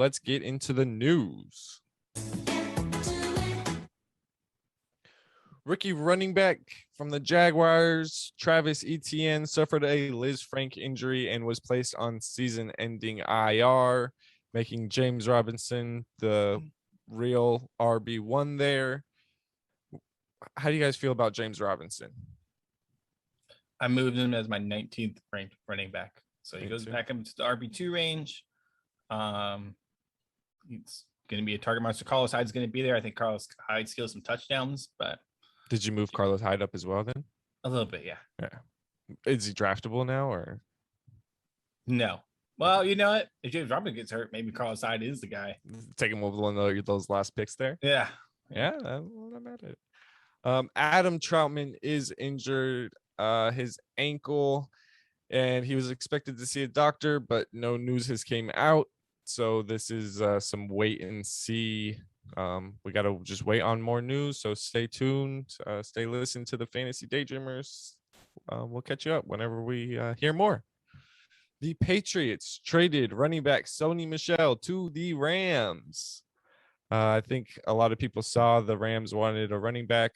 let's get into the news. Rookie running back from the Jaguars, Travis Etienne, suffered a Liz Frank injury and was placed on season-ending IR, making James Robinson the real RB1 there. How do you guys feel about James Robinson? I moved him as my 19th ranked running back. So he goes back into the RB2 range. He's going to be a target monster. Carlos Hyde's going to be there. I think Carlos Hyde steals some touchdowns, but. Did you move Carlos Hyde up as well then? A little bit, yeah. Yeah. Is he draftable now or? No. Well, you know what? If James Robinson gets hurt, maybe Carlos Hyde is the guy. Take him over one of those last picks there. Yeah. Yeah, I'm not mad at it. Adam Trautman is injured, his ankle, and he was expected to see a doctor, but no news has came out. So this is some wait and see. We got to just wait on more news. So stay tuned. Stay listening to the Fantasy Daydreamers. We'll catch you up whenever we hear more. The Patriots traded running back Sony Michel to the Rams. I think a lot of people saw the Rams wanted a running back.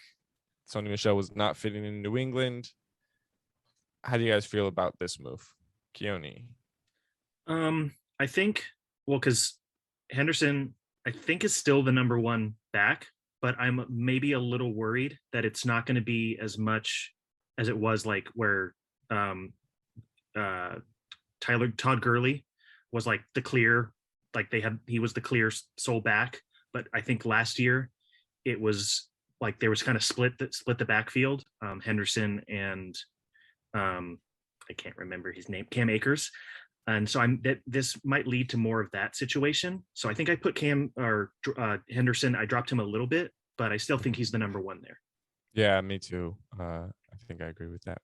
Sony Michel was not fitting in New England. How do you guys feel about this move, Keone? I think, because Henderson, I think, is still the number one back, but I'm maybe a little worried that it's not going to be as much as it was like where Todd Gurley was like the clear, like he was the clear sole back. But I think last year it was like there was kind of split the backfield, Henderson and I can't remember his name, Cam Akers. And so this might lead to more of that situation. So I think I put Henderson, I dropped him a little bit, but I still think he's the number one there. Yeah, me too. I think I agree with that.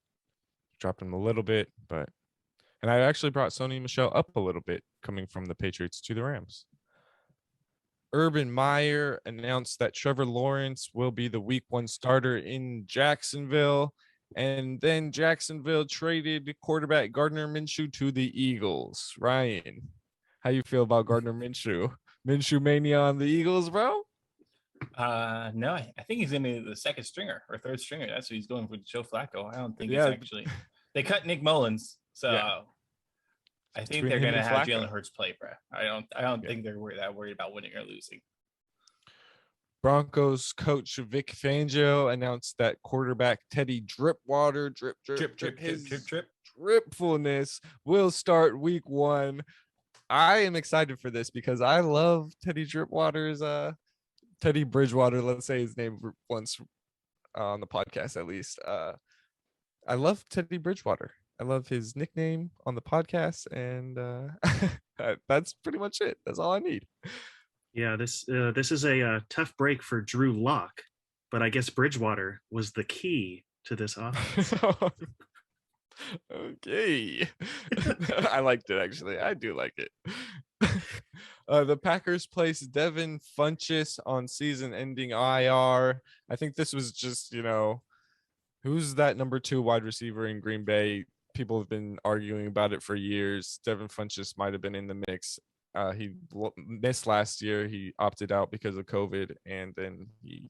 Dropped him a little bit, and I actually brought Sony Michel up a little bit coming from the Patriots to the Rams. Urban Meyer announced that Trevor Lawrence will be the week 1 starter in Jacksonville. And then Jacksonville traded quarterback Gardner Minshew to the Eagles. Ryan, how you feel about Gardner Minshew? Minshew mania on the Eagles, bro? No, I think he's going to be the second stringer or third stringer. That's what he's going for Joe Flacco. I don't think he's actually. They cut Nick Mullins, so I think they're going to have Jalen Hurts play, bro. I don't think they're worried about winning or losing. Broncos coach Vic Fangio announced that quarterback Teddy Dripwater, dripfulness will start week 1. I am excited for this because I love Teddy Dripwater's Teddy Bridgewater. Let's say his name once on the podcast at least. I love Teddy Bridgewater. I love his nickname on the podcast, and that's pretty much it. That's all I need. Yeah, this is a tough break for Drew Lock, but I guess Bridgewater was the key to this offense. Okay. I liked it, actually. I do like it. The Packers placed Devin Funchess on season-ending IR. I think this was just, who's that number 2 wide receiver in Green Bay? People have been arguing about it for years. Devin Funchess might have been in the mix. He missed last year. He opted out because of COVID, and then he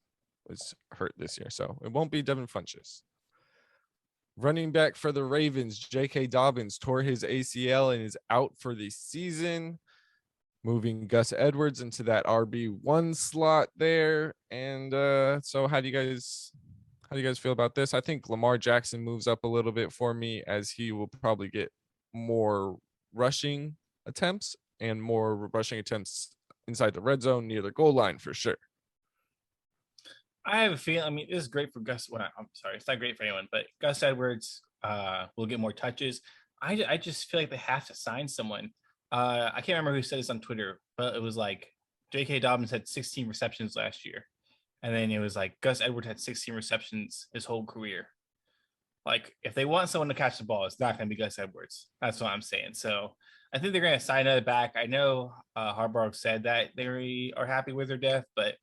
was hurt this year. So it won't be Devin Funchess. Running back for the Ravens, J.K. Dobbins tore his ACL and is out for the season, moving Gus Edwards into that RB1 slot there. And so how do you guys feel about this? I think Lamar Jackson moves up a little bit for me, as he will probably get more rushing attempts and more rushing attempts inside the red zone near the goal line for sure. I have a feeling, this is great for Gus. Well, I'm sorry, it's not great for anyone, but Gus Edwards will get more touches. I just feel like they have to sign someone. I can't remember who said this on Twitter, but it was like J.K. Dobbins had 16 receptions last year. And then it was like Gus Edwards had 16 receptions his whole career. Like, if they want someone to catch the ball, it's not going to be Gus Edwards. That's what I'm saying. So I think they're going to sign it back. I know Harbaugh said that they are happy with their depth, but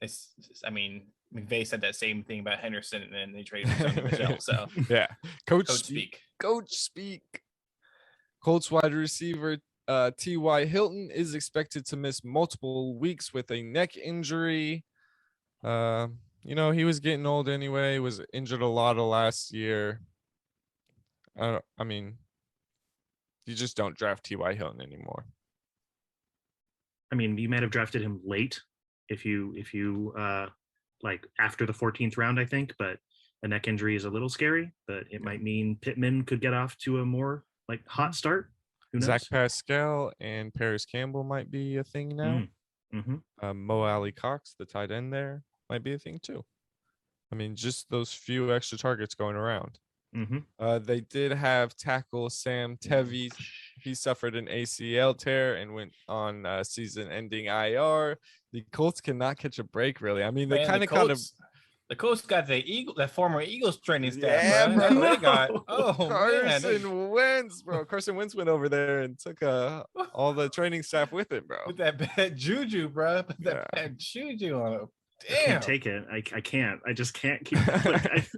McVay said that same thing about Henderson, and then they traded for Michelle. So yeah, coach speak. Coach speak. Colts wide receiver T.Y. Hilton is expected to miss multiple weeks with a neck injury. He was getting old anyway, was injured a lot of last year. I mean, you just don't draft T.Y. Hilton anymore. I mean, you might have drafted him late if you like after the 14th round, I think, but a neck injury is a little scary, but it might mean Pittman could get off to a more like hot start. Who knows? Zach Pascal and Paris Campbell might be a thing now. Mo Alley Cox, the tight end there, might be a thing too. I mean, just those few extra targets going around. They did have tackle Sam Tevi. He suffered an ACL tear and went on season-ending IR. The Colts cannot catch a break, really. I mean, they kind of. The Colts got the former Eagles training staff. Yeah, bro. bro. They got Carson Wentz, bro. Carson Wentz went over there and took all the training staff with it, bro. With that bad juju, bro. Put that bad juju on it. Damn. I can't take it. I can't. I just can't keep. It's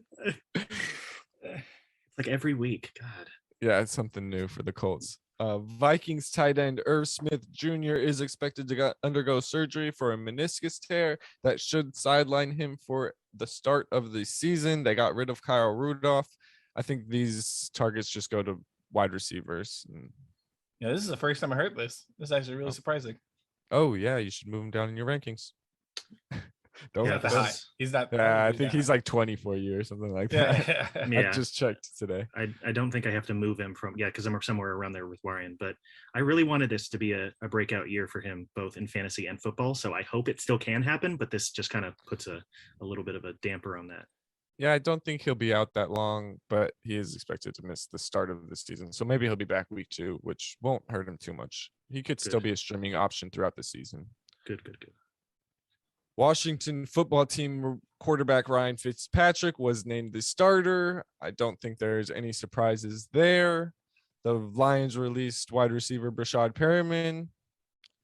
like every week. God. Yeah, it's something new for the Colts. Vikings tight end Irv Smith Jr. is expected to undergo surgery for a meniscus tear that should sideline him for the start of the season. They got rid of Kyle Rudolph. I think these targets just go to wide receivers. Yeah, this is the first time I heard this. This is actually really surprising. Oh, yeah, you should move him down in your rankings. He's not. Yeah, I think he's like 20 for you or something like that. Yeah. I just checked today. I don't think I have to move him from because I'm somewhere around there with Ryan. But I really wanted this to be a breakout year for him, both in fantasy and football. So I hope it still can happen. But this just kind of puts a little bit of a damper on that. Yeah, I don't think he'll be out that long, but he is expected to miss the start of the season. So maybe he'll be back week 2, which won't hurt him too much. He could still be a streaming option throughout the season. Good. Washington football team quarterback Ryan Fitzpatrick was named the starter. I don't think there's any surprises there. The Lions released wide receiver Breshad Perriman.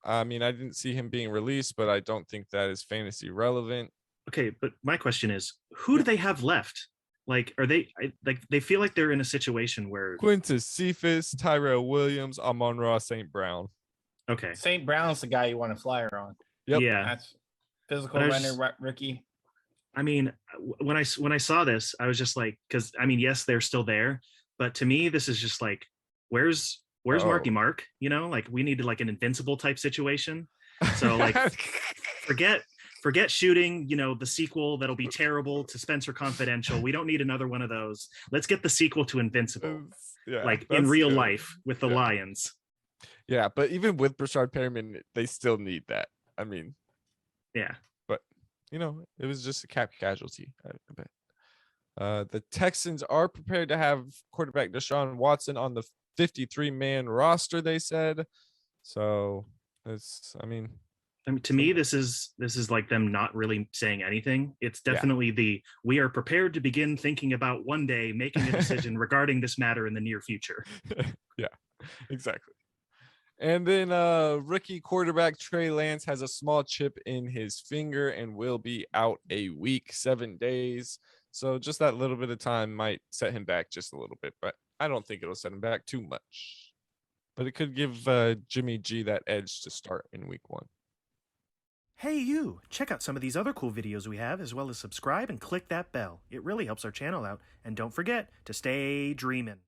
I mean, I didn't see him being released, but I don't think that is fantasy relevant. Okay, but my question is, who do they have left? Like, are they they feel like they're in a situation where Quintus Cephas, Tyrell Williams, Amon-Ra St. Brown. Okay. St. Brown's the guy you want to flyer on. Yep. Yeah. That's physical runner rookie. I mean, when I saw this, I was just like, because I mean, yes, they're still there, but to me, this is just like, where's Marky Mark? You know, like we needed like an invincible type situation. So like, forget shooting. You know, the sequel that'll be terrible to Spencer Confidential. We don't need another one of those. Let's get the sequel to Invincible, like in real life with the Lions. Yeah, but even with Breshad Perriman, they still need that. I mean. Yeah, but it was just a cap casualty. I bet. The Texans are prepared to have quarterback Deshaun Watson on the 53-man roster. They said so. I mean, to me, this is like them not really saying anything. It's definitely we are prepared to begin thinking about one day making a decision regarding this matter in the near future. Yeah, exactly. And then rookie quarterback Trey Lance has a small chip in his finger and will be out a week, 7 days. So just that little bit of time might set him back just a little bit, but I don't think it'll set him back too much. But it could give Jimmy G that edge to start in week 1. Hey you! Check out some of these other cool videos we have, as well as subscribe and click that bell. It really helps our channel out. And don't forget to stay dreamin'.